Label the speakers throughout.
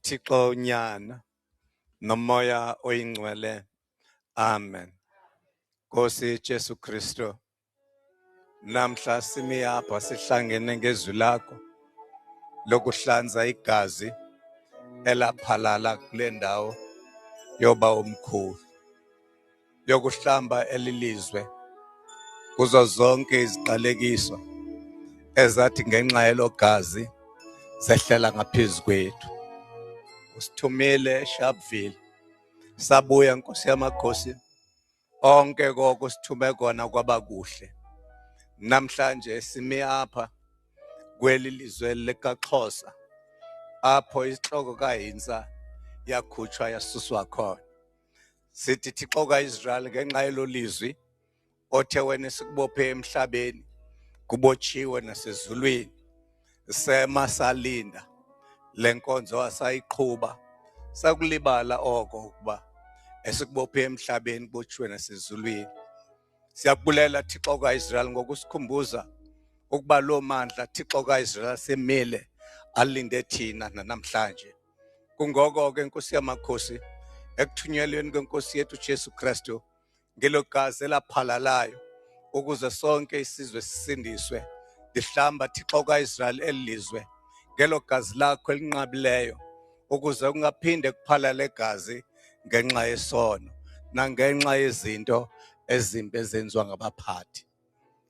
Speaker 1: Thixo nyana nomoya oyingcwele. Amen. Nkosi Jesu Kristo, namhla simi apha sihlangene ngezwi lakho lokuhlanza igazi elaphalala kule ndawo yoba omkhulu, yokuhlamba elilizwe kuzo zonke iziqalekiso ezathi ngenxa yelo gazi zehlela ngaphezu kwethu. Usithumile eSharpeville, sabuya Nkosi yamakhosi, onke koko sithume kona kwaba kuhle. Namhlanje simi apha kweli lizwe likaXhosa, apho isihloko kaHintsa yakhutshwa yasuswa khona. Sithi Thixo kaIsrael, ngenxa yelo lizwi othe wena sikubophe emhlabeni kubotshiwe nasezulwini, sema salinda le nkonzo asayiqhuba, sakulibala oko ukuba esikubophe emhlabeni kubotshiwe nasezulwini. Siyakubulela Thixo kaIsrael ngokusikhumbuza ukuba lo mandla Thixo kaIsrael semile alinde thina namhlanje. Kungoko ke Nkosi yamakhosi, ekuthunyelweni kweNkosi yethu Jesu Kristu ngelo gazi elaphalalayo ukuze sonke isizwe sisindiswe, lihlamba Thixo kaIsrael elizwe ngelo gazi lakho elinqabileyo, ukuze kungaphinde kuphalale gazi ngenxa yesono nangenxa yezinto ezimbi ezenziwa ngabaphathi.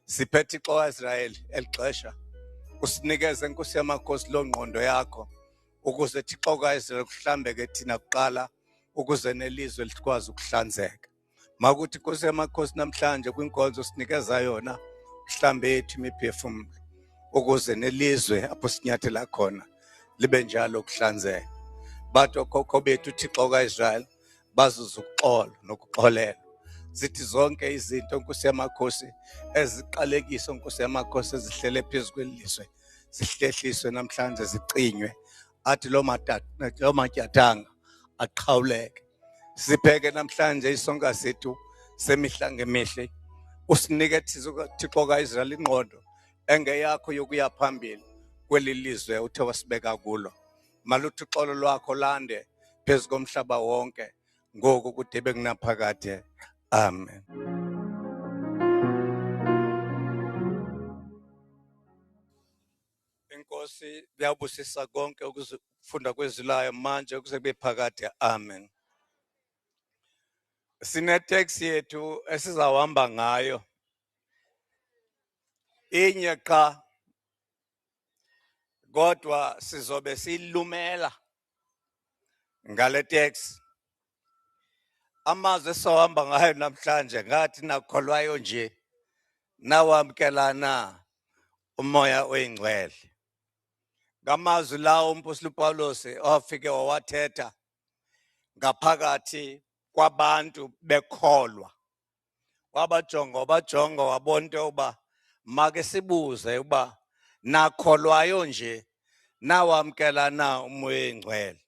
Speaker 1: Siphe Thixo kaIsrael elixesha usinikeze Nkosi yamakhosi lo ngqondo yakho, ukuze Thixo kaIsrael kuhlambeke thina kuqala, ukuze nelizwe likwazi ukuhlanzeka. Makuthi Nkosi yamakhosi namhlanje kwinkonzo sinikeza yona mhlambe yethu imiphefumlo, ukuze nelizwe apho sinyathela khona libe njalo ukuhlanzeka. Bathi okhokho bethu Thixo kaIsrael bazuza ukuxola nokuxolela. Zithi zonke izinto Nkosi yamakhosi eziqalekiso Nkosi yamakhosi ezihlele phezu kwelizwe zihlehliswe namhlanje, zicinywe, athi lo matyathanga aqhawuleke. Sipheke namhlanje isonka sethu semihla ngemihle, usinike Thixo kaIsrael ingqondo engeyakho yokuya phambili kweli lizwe uthe wasibeka kulo. Maluthi uxolo lwakho lande phezu komhlaba wonke ngoku kude bekunaphakade. Amen. Inkosi iyabusisa konke ukufunda kwezwi layo manje ukuze kube phakade. Amen. Sineteksi yethu esizawuhamba ngayo inye qha, kodwa sizobe silumela ngale teksi. Amazwi esawuhamba ngayo namhlanje ngathi nakholwayo nje nawamkelana umoya oyingcwele. Ngamazwi lawo umpostoli uPawulos wafike wawathetha ngaphakathi kwabantu bekholwa. Wabajonga wabona into yoba make sibuze uba nakholwayo nje nawamkelana umoya oyingcwele.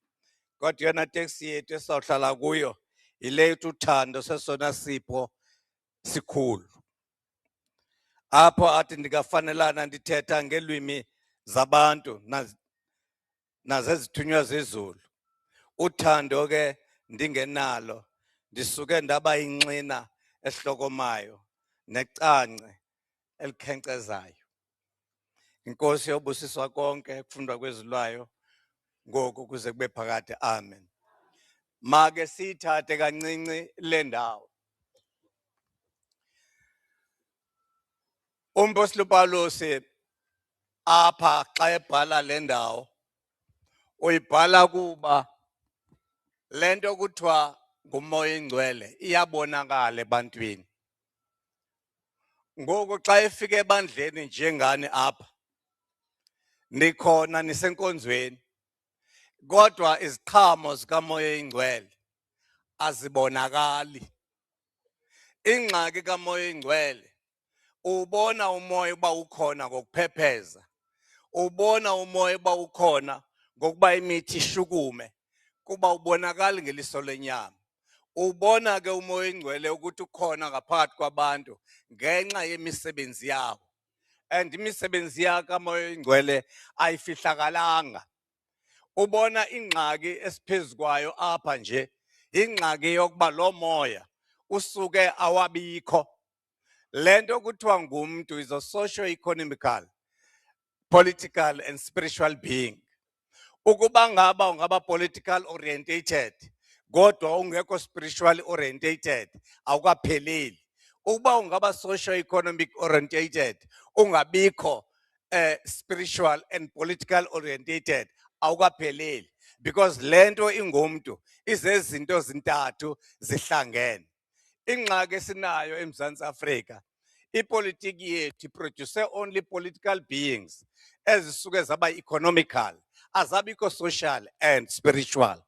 Speaker 1: Kodwa yona teksi yethu esawuhlala kuyo ile yethu uthando sesona sipho sikhulu. Apho athi ndikafanelana ndithetha ngelwimi zabantu nazezithunywa zezulu. Uthando ke ndingenalo, ndisuke ndaba inxina ehlokomayo necance elikhenkcezayo. Inkosi yobusiswa konke kufundwa kwezwi layo ngoku kuze kube phakade. Amen. Make siyithathe kancinci le ndawo. Umpostoli uPawulos apha xa ebhala le ndawo uyibhala kuba le nto kuthiwa ngumoya oyingcwele iyabonakala ebantwini. Ngoku xa efika ebandleni njengani apha, nikhona nisenkonzweni, kodwa iziqhamo zikamoya oyingcwele azibonakali. Ingxaki kamoya oyingcwele, ubona umoya uba ukhona ngokuphepheza, ubona umoya uba ukhona ngokuba imithi ishukume, kuba ubonakali ngeliso lenyama. Ubona ke umoya oyingcwele ukuthi ukhona ngaphakathi kwabantu ngenxa yemisebenzi yawo. And imisebenzi yakamoya oyingcwele ayifihlakalanga. ubona ingxaki esiphezukwayo apha nje ingxaki yokuba lo moya usuke awabikho. Lento kuthiwa ngumntu is a socio-economical, political and spiritual being. Ukuba ngaba ungaba political orientated kodwa ungekho spiritually orientated awukapheleli. Ukuba ungaba socio-economic orientated ungabikho spiritual and political orientated awukapheleli, because lento ingumntu izezinto zintathu zihlangene. Ingxaki esinayo eMzantsi Afrika, ipolitiki yethu iproduce only political beings ezisuke zaba economical, azabikho social and spiritual.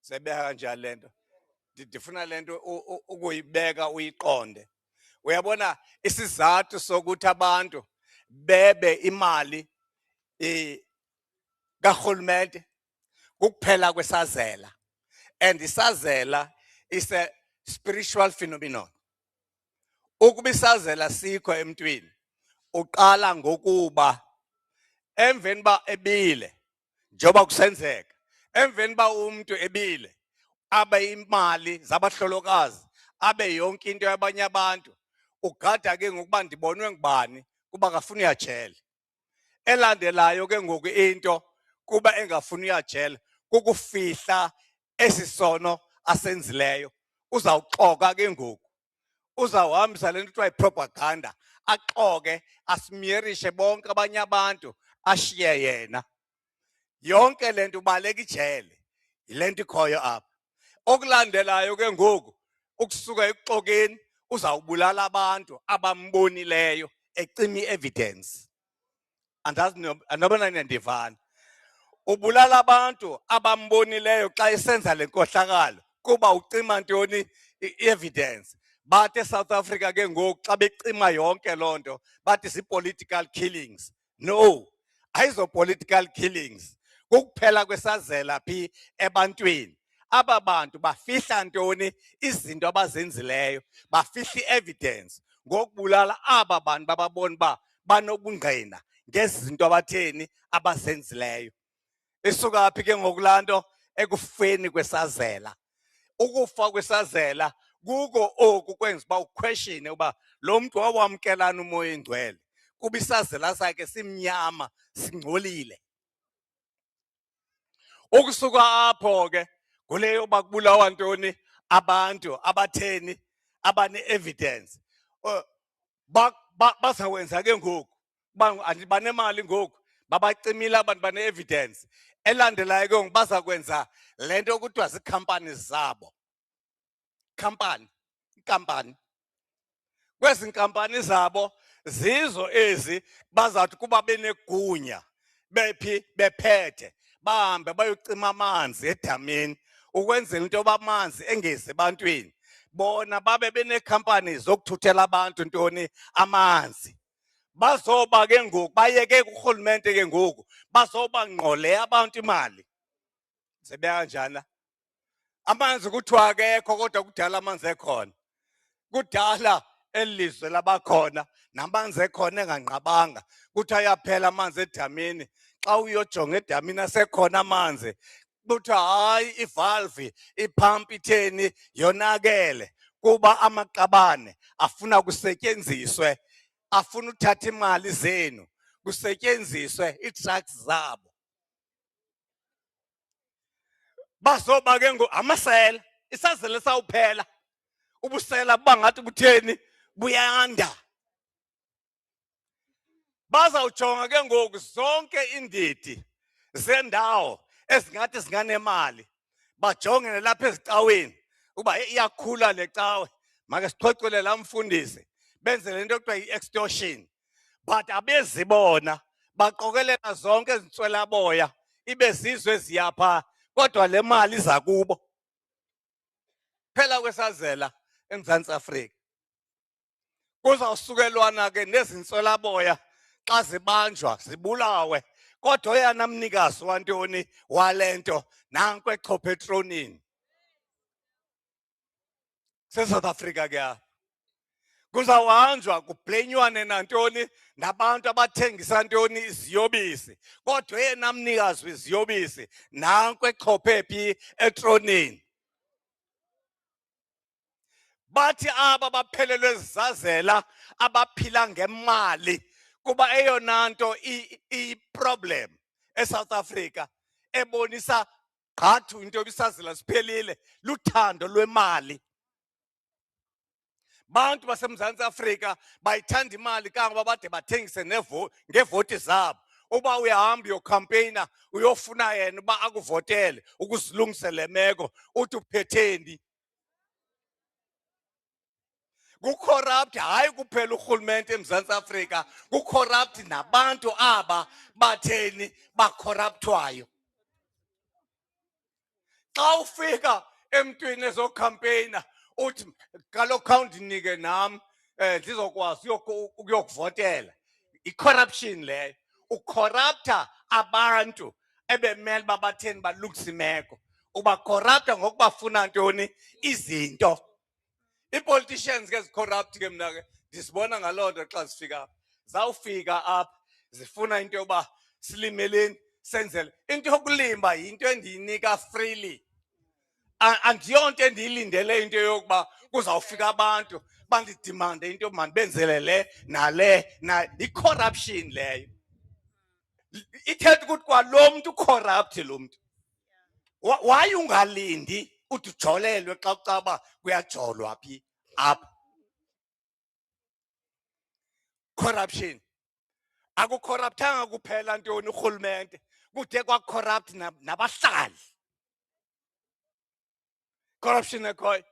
Speaker 1: Sebeka kanjani lento? Ndifuna lento ukuyibeka uyiqonde. Uyabona isizathu sokuthi abantu bebe imali karhulumente kukuphela kwesazela, and isazela is a spiritual phenomenon. Ukuba isazela sikho emntwini uqala ngokuba emveni ba ebile njoba kusenzeka, emveni ba umuntu ebile abe imali zabahlolokazi abe yonke into yabanye abantu, ugada ke ngokuba ndibonwe ngubani kuba kafuna uyajele. Elandelayo ke ngoku into kuba engafuna uyajele kukufihla esisono asenzileyo. Uzawuxoka ke ngoku, uzawuhambisa lento kuthiwa yipropaganda, axoke asimiyerishe bonke abanye abantu ashiye yena. Yonke lento ubaleka ijele, yilento ikhoyo apha. Okulandelayo ke ngoku ukusuka ekuxokeni uzawubulala abantu abambonileyo ecima i-evidence. Andazi nobona niyandivana. Ubulala abantu abambonileyo xa esenza le nkohlakalo kuba ucima ntoni i-evidence. Bathi eSouth Africa ke ngoku xa becima yonke loo nto bathi zii-political killings. No, ayizo-political killings. Kukuphela kwesazela phi ebantwini. Aba bantu bafihla ntoni? Izinto abazenzileyo, bafihla i-evidence ngokubulala aba bantu bababona uba banobungqina ngezi zinto abatheni abazenzileyo. Isuka phi ke ngoku laa nto? Ekufeni kwesazela. Ukufa kwesazela kuko oku kwenza uba uquestione uba lo mntu wawamkelana umoya oyingcwele kuba isazela sakhe simnyama singcolile. Ukusuka apho ke kule yoba kubulawa ntoni abantu abatheni abane-evidence. Bazakwenza ke ngoku banemali ngoku babacimile abantu bane-evidence. Elandelayo ke ngoku bazakwenza le nto kuthiwa ziikhampani zabo. Ikampani. Kwezi nkampani zabo zizo ezi bazawuthi kuba benegunya bephi bephethe bahambe bayocima amanzi edamini ukwenzela into yoba amanzi engezi ebantwini. Bona babe beneekhampani zokuthuthela abantu ntoni amanzi. Bazoba ke ngoku bayeke kurhulumente ke ngoku bazoba ngqole abantu imali. Zibeka kanjani? Amanzi kuthiwa akekho kodwa kudala amanzi ekhona. Kudala eli lizwe labakhona namanzi ekhona enganqabanga. Kuthiwa ayaphela amanzi edamini. Xa uyojonga edamini asekhona amanzi. Kuthiwa hayi ivalve, iphampu itheni yonakele kuba amaqabane afuna kusetyenziswe, afuna uthatha imali zenu kusetyenziswe ii-trucks zabo. Bazoba ke ngoku amasela, isazela sawuphela. Ubusela buba ngathi butheni buyanda. Bazawujonga ke ngoku zonke iindidi zendawo ezingathi zinganemali, bajonge nalapha ezicaweni uba iyakhula le cawe, make sichocele laa mfundisi, benze le nto kuthiwa yi-extortion. But abezi bona baqokelela zonke ezi ntswelaboya ibe zizo eziyapha, kodwa le mali iza kubo. Phela kwesazela eMzantsi Afrika. Kuzawusukelwana ke nezi ntswelaboya xa zibanjwa zibulawe, kodwa oyana mnikazi wantoni wale nto nanku echophe etronini. SeSouth Africa ke apha. Kuzawanjwa kublenywane nantoni nabantu abathengisa ntoni iziyobisi. Kodwa yena mnikazi weziyobisi nanku echophe phi etronini. Bathi aba baphelelwe zizazela abaphila ngemali kuba eyona nto i-problem eSouth Africa ebonisa gqathu into yobisazela siphelile luthando lwemali. Bantu baseMzantsi Afrika bayithanda imali kangoba bade bathengise ngeevoti zabo. Uba uyahamba uyokhampeyina uyofuna yena uba akuvotele ukuzilungise le meko uthi uphetheni. Kucorrupt hayi kuphela urhulumente eMzantsi Afrika, kucorrupt nabantu aba batheni bacorruptwayo. Xa ufika emntwini ezokhampeyina uthi kaloku khawundinike nam ndizokwazi ukuyokuvotela. I-corruption leyo. Ucorrupta abantu ebemele uba batheni balungisa imeko. Ubacorrupta ngokubafuna ntoni izinto. I-politicians ke zicorrupt ke mna ke ndisibona ngaloo nto xa zifika apha. Zawufika apha zifuna into yoba silimeleni senzele. Into yokulima yinto endiyinika freely. Andiyonto endiyilindele into yokuba kuzawufika abantu bandidimande into mandibenzele le nale i-corruption leyo. Ithetha ukuthi kwalo mntu corrupt lo mntu. Why ungalindi uthi ujolelwe xa kucaba kuyajolwa phi apha? Corruption. Akucorruptanga kuphela ntoni urhulumente, kude kwacorrupt nabahlali. Corruption ekhoyo.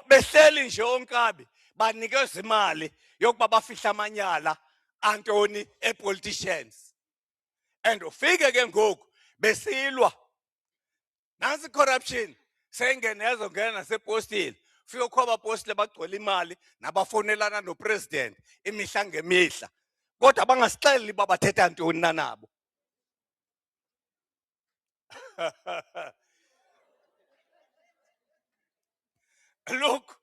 Speaker 1: Behleli nje onkabi banikeza imali yokuba bafihla amanyala antoni e-politicians. And ufike ke ngoku besilwa. Nansi corruption seyingene yazongena nasepostini. Ufike kukho abapostile bagcwele imali nabafonelana nopresident imihla ngemihla. Kodwa bangasixeleli uba bathetha ntoni na nabo. Look,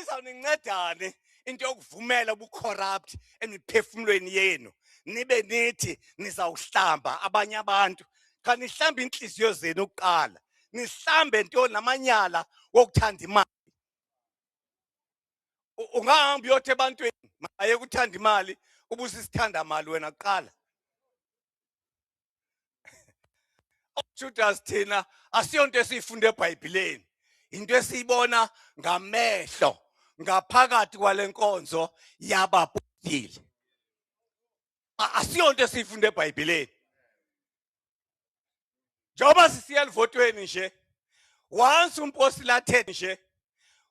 Speaker 1: izawunincedani into yokuvumela ubucorrupt emiphefumlweni yenu. Nibe nithi nizawuhlamba abanye abantu. Kha nihlambe inhliziyo zenu kuqala. Nihlambe ntoni namanyala wokuthanda imali. Ungahamba uyothi ebantwini maye kuthanda imali ubusisithanda mali wena kuqala. Judas thina asiyonto esiyifunde eBhayibhelini. Into esiyibona ngamehlo ngaphakathi kwale nkonzo yabapostile. Asiyonto esiyifunde eBhayibhelini. Njengoba sisiya elivotweni nje, once umpostile athethe nje,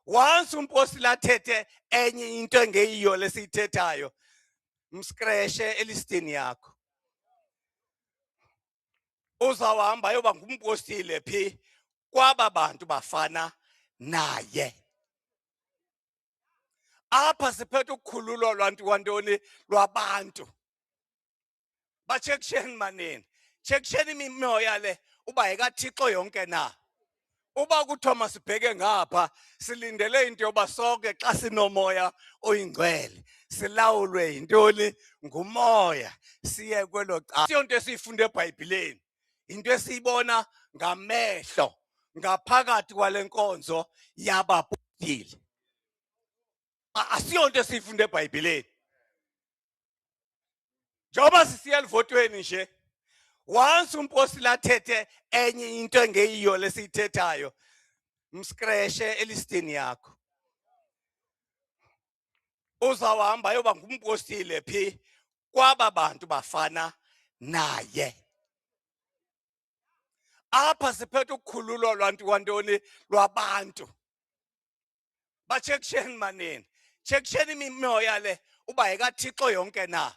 Speaker 1: once umpostile athethe enye into engeyiyo lesiyithethayo, mskreshe elistini yakho. Uzawuhamba ayoba ngumpostile phi kwaba bantu bafana naye. Apha siphethe ukukhululwa lwantoni lwabantu. Batshekisheni manini. Tshekisheni imimoya le uba yekaThixo yonke na. Uba kuthiwa masibheke ngapha silindele into yoba sonke xa sinomoya oyingcwele silawulwe yintoni ngumoya siye kwelo cala. Siyonto esiyifunde eBhayibhelini. Into esiyibona ngamehlo ngaphakathi kwale nkonzo yabapostile. Asiyonto esiyifunde eBhayibhelini. Njengoba sisiya elivotweni nje, once umpostile athethe enye into engeyiyo lesiyithethayo, mskreshe elistini yakho. Uzawuhamba ayoba ngumpostile phi kwaba bantu bafana naye. Apha siphethe ukukhululwa lwantoni lwabantu. Batshekisheni manini. Tshekisheni imimoya le uba yekaThixo yonke na.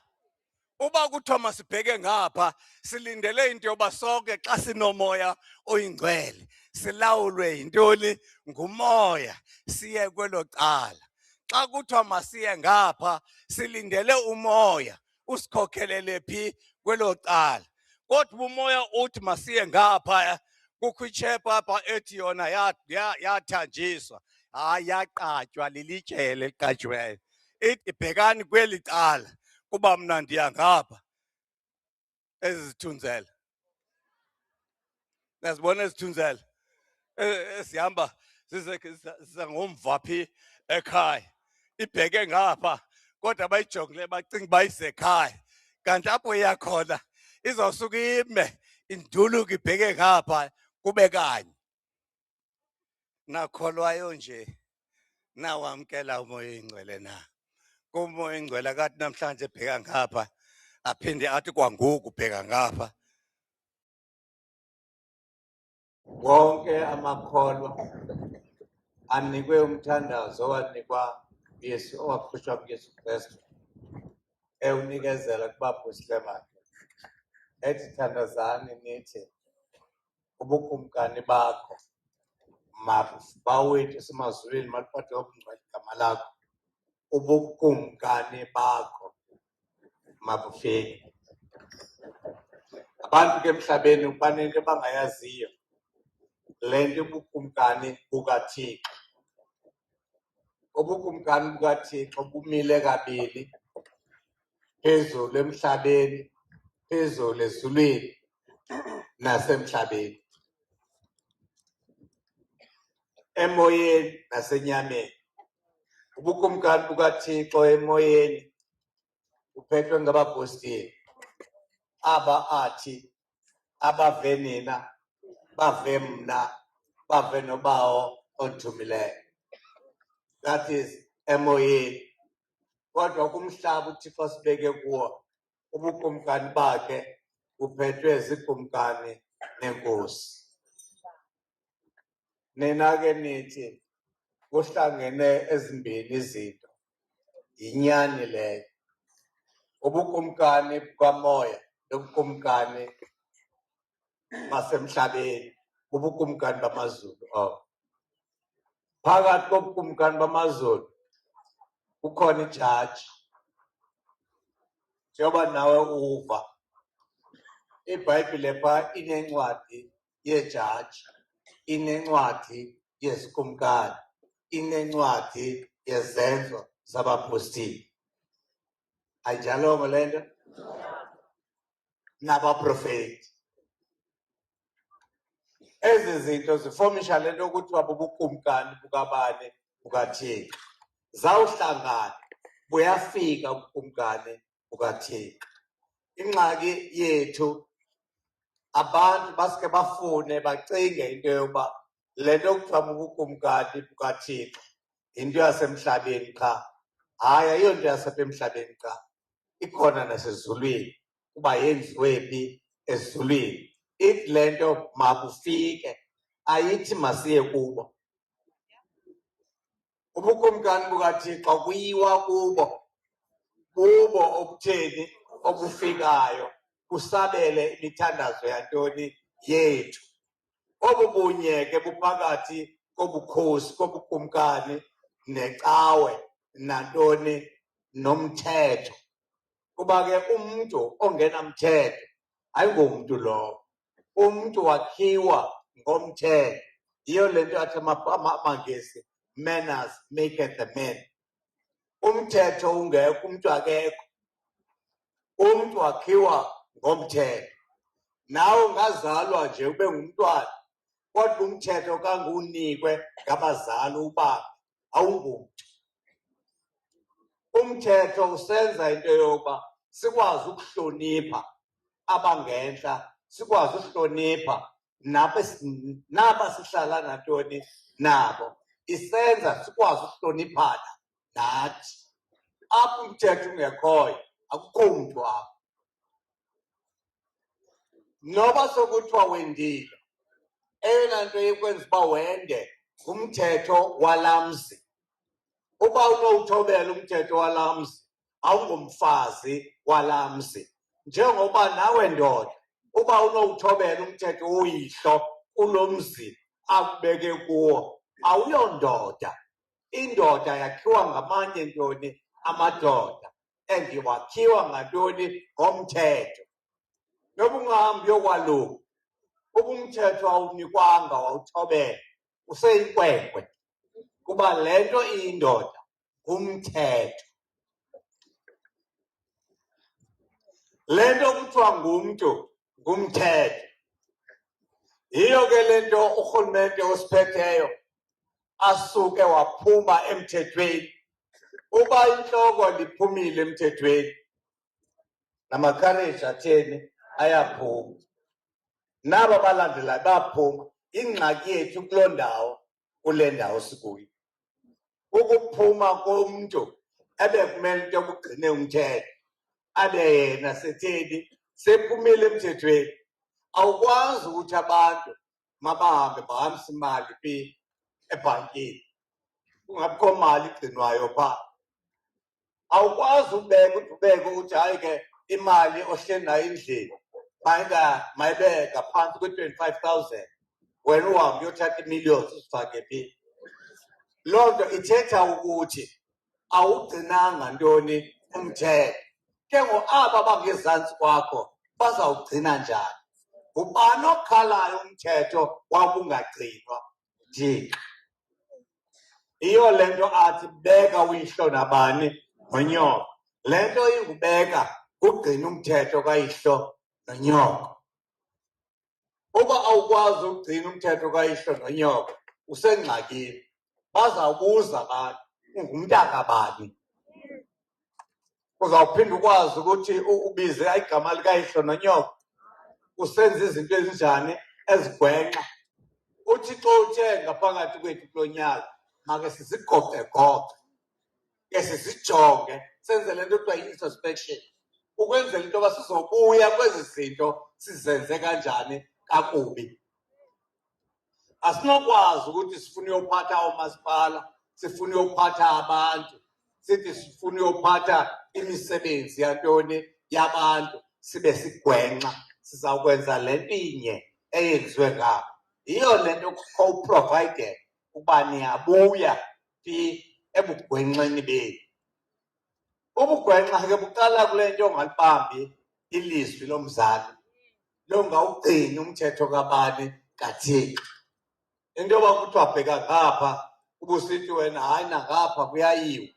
Speaker 1: Uba kuthiwa masibheke ngapha silindele into yoba sonke xa sinomoya oyingcwele silawulwe yintoni ngumoya siye kwelo cala. Xa kuthiwa masiye ngapha silindele umoya usikhokhelele phi kwelo cala. Kodwa umoya uthi masiye ngapha kukho ichepha apha ethi yona yathanjiswa. hayi yaqatywa lilitshele eliqatshiweyo. Ithi bhekani kweli cala kuba mna ndiya ngapha. Ezi zithunzela, uyazibona ezithunzela esihamba siza ngomva phi ekhaya, ibheke ngapha kodwa bayijongile bacinga bayisekhaya, kanti apho iyakhona izawusuka ime induluke ibheke ngapha kube kanye. Nakholwayo nje nawamkela umoya oyingcwele na. Kumoya oyingcwele akathi namhlanje ebheka ngapha aphinde athi kwangoku ubheka ngapha. Wonke amakholwa anikwe umthandazo owanikwa Yesu, owakhutshwa kuYesu Kristu, ewunikezela kubapostile bakhe. Ethi thandazani nithi ubukumkani bakho mabawethu esemazulwini maliphathe obungcwele igama lakho. Ubukumkani bakho mabufike. Abantu ke emhlabeni banento bangayaziyo, le nto ubukumkani bukaThixo. Ubukumkani bukaThixo bumile kabili, phezulu emhlabeni, phezulu ezulwini nasemhlabeni, emoyeni nasenyameni. Ubukumkani bukaThixo emoyeni uphethwe ngabapostile, aba athi abave nina, bave mna, bave noBawo othumileyo. That is emoyeni. Kodwa kumhlaba uThixo asibeke kuwo, ubukumkani bakhe uphethwe zikumkani nenkosi. Nina ke nithi kuhlangene ezimbini izinto, yinyani leyo. Ubukumkani bukamoya nobukumkani basemhlabeni, ubukumkani bamazulu. Phakathi kobukumkani bamazulu kukhona ijaji. Njengoba nawe uva iBhayibhile pha inencwadi yejaji, inencwadi yezikumkani, inencwadi yezenzo zabapostile. Ayinjalo le nto? Nabaprofeti. Ezi zinto zifomisha le nto kuthiwa bubukumkani bukabani? BukaThixo. Zawuhlangana buyafika ubukumkani bukaThixo. Ingxaki yethu abantu baske bafune bacinge into yoba le nto kuthiwa bubukumkani bukaThixo into yasemhlabeni qha. Hayi, ayiyonto yasapha emhlabeni qha, ikhona nasezulwini. Kuba yenziwe phi? Ezulwini. Ithi le nto mabufike, ayithi masiye kubo. Ubukumkani bukaThixo kuyiwa kubo, kubo obutheni obufikayo kusabele imithandazo yantoni? Yethu. Obu bunye ke buphakathi kobukhosi, kobukumkani necawe nantoni? Nomthetho. Kuba ke umntu ongenamthetho ayingomntu lowo. Umntu wakhiwa ngomthetho. Yiyo le nto athi amaNgesi, manners maketh the man. Umthetho ungekho, umntu akekho. Umntu wakhiwa ngomthetho. Nawe ungazalwa nje ube ngumntwana, kodwa umthetho kanguwunikwe ngabazali ubaba, awungumntu. Umthetho usenza into yoba sikwazi ukuhlonipha abangentla, sikwazi ukuhlonipha naba sihlala nantoni nabo. Isenza sikwazi ukuhloniphana nathi. Apho umthetho ungekhoyo akukho mntu apho. Noba sokuthiwa wendile, eyona nto ikwenza uba wende ngumthetho walaa mzi. Uba unowuthobela umthetho walaa mzi, awungomfazi walaa mzi. Njengoba nawe ndoda, uba unowuthobela umthetho woyihlo kulo mzi akubeke kuwo, awuyondoda. Indoda yakhiwa ngamanye ntoni? Amadoda. And wakhiwa ngantoni? Ngomthetho. Noba ungahambi uyokwaluka, uba umthetho awunikwanga wawuthobela, useyinkwenkwe. kuba lento iyindoda umthetho. Lento kuthiwa ngumntu ngumthetho. Yiyo ke lento urhulumente osiphetheyo asuke waphuma emthethweni. Uba intloko liphumile emthethweni, namakhareji atheni ayaphuma, naba balandelayo baphuma. Ingxaki yethu kuloo ndawo, kule ndawo sikuyo, ukuphuma komntu ebekumele into yokugcine umthetho, abe yena setheni sephumile emthethweni. Awukwazi ukuthi abantu mabahambe bahambise imali phi ebhankini kungabikho mali igcinwayo phaa. Awukwazi ubeka ukuthi hayi ke imali ohleli nayo endlini mayibe ngaphantsi kwe-25,000 wena uhambe uyothatha i-millions uzifake phi. Loo nto ithetha ukuthi awugcinanga ntoni umthetho. Ke aba bangezantsi kwakho bazawugcina njani? Ngubani okhalayo umthetho wabungagcinwa? Thixo. Iyo le nto athi beka uyihlo nabani nonyoko. Le nto ingubeka kugcina umthetho kayihlo nonyoko. Uba awukwazi ukugcina umthetho kayihlo nonyoko usengxakini. Bazawubuza abantu ungumntaka bani. Uzawuphinda ukwazi ukuthi ubize igama likayihlo nonyoko. Usenza izinto ezinjani ezigwenxa. UThixo uthe ngaphakathi kwethu kulo nyaka make sizigoqegoqe, ke sizijonge, senze le nto kuthiwa yi-introspection, ukwenzela into yoba sizobuya kwezi zinto sizenze kanjani kakubi. Asinokwazi ukuthi sifune uyophatha oomasipala, sifune uyophatha abantu, sithi sifune uyophatha imisebenzi yantoni yabantu sibe sigwenxa. Sizawukwenza le nto inye eyenziwe ngabo. Yiyo le nto co-provided ukuba niyabuya phi ebugwenxeni benu. Ubugwenxa ke buqala kule nto ongalibambi ilizwi lomzali, longawugcini umthetho kabani kaThixo. Into yoba kuthiwa bheka ngapha ubusithi wena hayi nangapha kuyayiwa.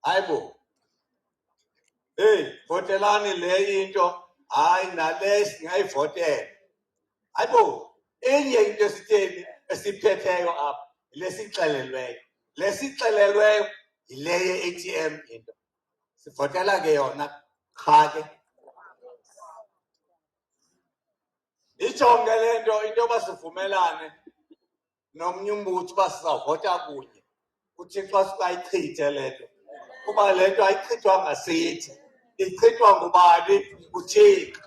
Speaker 1: Hayi bo, heyi votelani le into, hayi nale singayivotela. Hayi bo, enye into esitheni esiphetheyo apha yile sixelelweyo. Le sixelelweyo yile ye-ATM into. Sivotela ke yona qha ke. Ijonge le nto into yoba sivumelane nomnye umbutho uba sizawuvota kunye. UThixo asikayichithe le nto. Kuba le nto ayichithwa ngasithi, ichithwa ngubani? UThixo.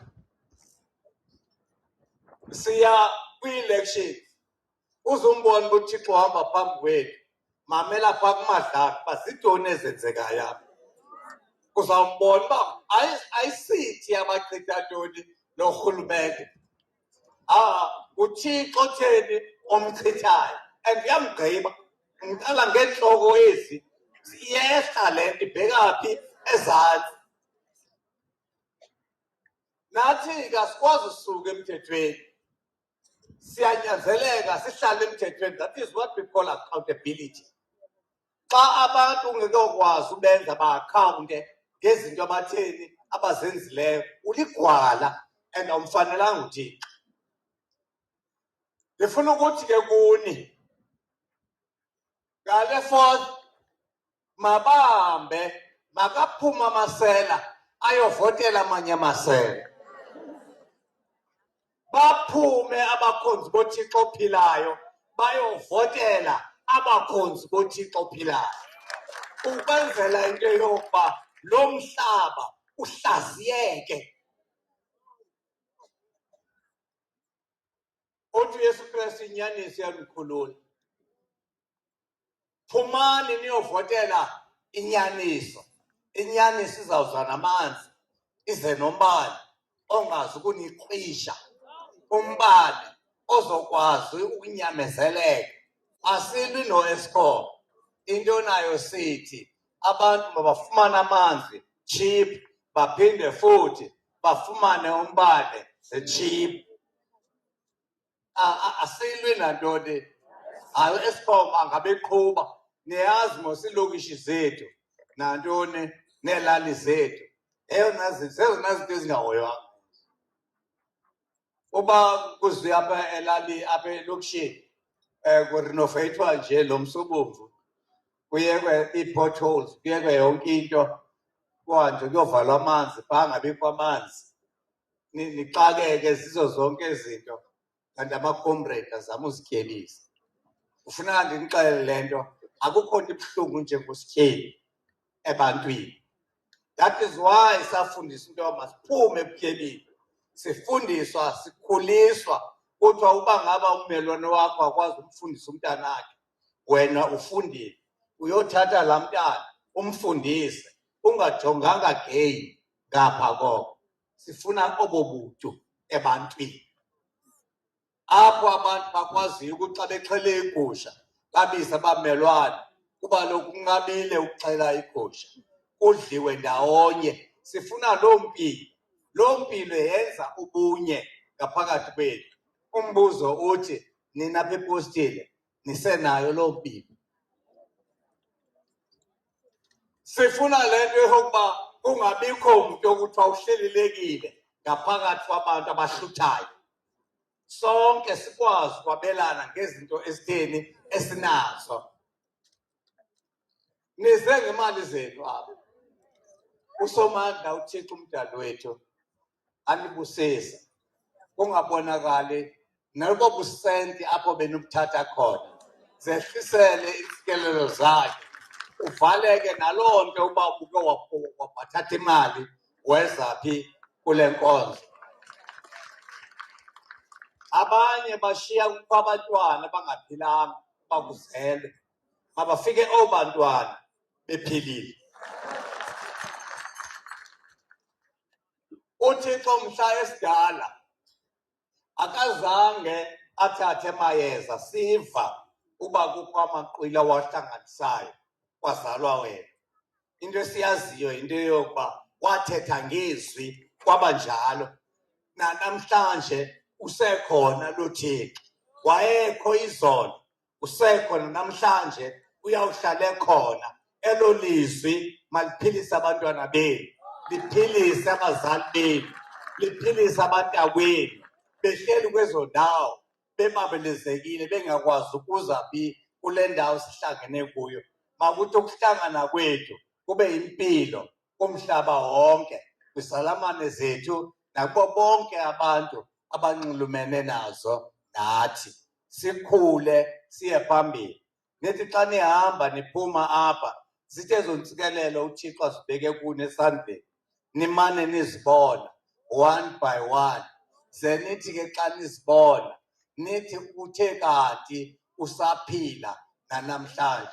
Speaker 1: Siya kwi-election, uzumbona uba uThixo uhamba phambi kwethu, mamela phaa kumadlaka uba zintoni ezenzekayo apha. Uzawumbona uba ayisithi abachitha ntoni norhulumente. UThixo theni omchithayo, and uyamgqiba. Ngiqala ngeentloko ezi, iyehla le nto ibheka phi? Ezantsi. Nathi ke asikwazi usuka emthethweni, siyanyanzeleka sihlale emthethweni. That is what we call accountability. Xa abantu ungekokwazi ubenza ba-akhawunte ngezinto abatheni abazenzileyo, uligwala and awumfanelanga uThixo. Ndifuna ukuthi ke kuni ngale 4th mabahambe, makaphume amasela ayovotela amanye amasela. Baphume abakhonzi boThixo ophilayo bayovotela abakhonzi boThixo ophilayo. Ukwenzela into yokuba lo mhlaba uhlaziyeke. Uthi uYesu Kristu inyaniso yanikhulula. Phumani niyovotela inyaniso. Inyaniso izawuza namanzi, ize nombane ongazi ukuniqisha, umbane ozokwazi ukunyamezeleka. Asilwi no-Eskom. Into nayo sithi abantu mabafumane amanzi cheap, baphinde futhi bafumane umbane cheap. Asilwi nantoni, hayi Eskom angabeqhuba niyazi mosilokishi zethu nantoni nelali zethu eyona zinto ezingahoywanga uba kuziwe apha elali apha elokishini kurenovethwa nje lo msobomvu kuyekwe ii-potholes kuyekwe yonke into kuhanjwe kuyovalwa amanzi phaa ngabikho amanzi nixakeke zizo zonke izinto kanti amacomrade azama uzityebisa ufuneka ndinixelele le nto akukho nto ibuhlungu njengosityebi ebantwini. That is why safundiswa into masiphume ebutyebini sifundiswa sikhuliswa kuthiwa uba ngaba ummelwane wakho akwazi umfundisa umntanakhe wena ufundile uyothatha laa mntana umfundise ungajonganga gain ngapha koko sifuna obo butu ebantwini apho abantu bakwaziyo ukuthi xa bexhele igusha babize abamelwane kuba lokhu kunqabile ukuxhela igusha kudliwe ndawonye sifuna loo mpilo yenza ubunye ngaphakathi kwethu. Umbuzo uthi nina apha epostile nisenayo loo mpilo. Sifuna le nto yokuba kungabikho mntu okuthiwa uhlelelekile ngaphakathi kwabantu abahluthayo. Sonke sikwazi ukwabelana ngezinto esitheni esinazo. Nize ngemali zenu apha. Usomandla uThixo umdali wethu anibusisa kungabonakali nalobo busenti apho benubuthatha khona zehlisele izikelelo zakhe uvaleke naloo nto uba ubuke wabhathatha imali weza phi kule nkonzo. Abanye bashiya kukho abantwana abangaphilanga bakuzelwe mabafike oobantwana bephilile. uThixo mhla esidala akazange athathe mayeza siva uba kukho amaqwila wahlanganisayo kwazalwa wena. Into esiyaziyo into yokuba wathetha ngezwi kwaba njalo. Namhlanje usekhona lo Thixo wayekho izolo usekhona namhlanje uyawuhlala ekhona. Elo lizwi maliphilise abantwana benu liphilise abazali benu liphilise abantakwenu behleli kwezo ndawo bemabelezekile bengakwazi ukuza phi kule ndawo sihlangene kuyo. Makuthi ukuhlangana kwethu kube impilo kumhlaba wonke kwizalamane zethu nakubo bonke abantu abanxulumene nazo nathi. Sikhule siye phambili. Nithi xa nihamba niphuma apha zithe ezo ntsikelelo uThixo azibeke kuni esandleni nimane nizibona one by one. Ze nithi ke xa nizibona nithi uthe kanti usaphila nanamhlanje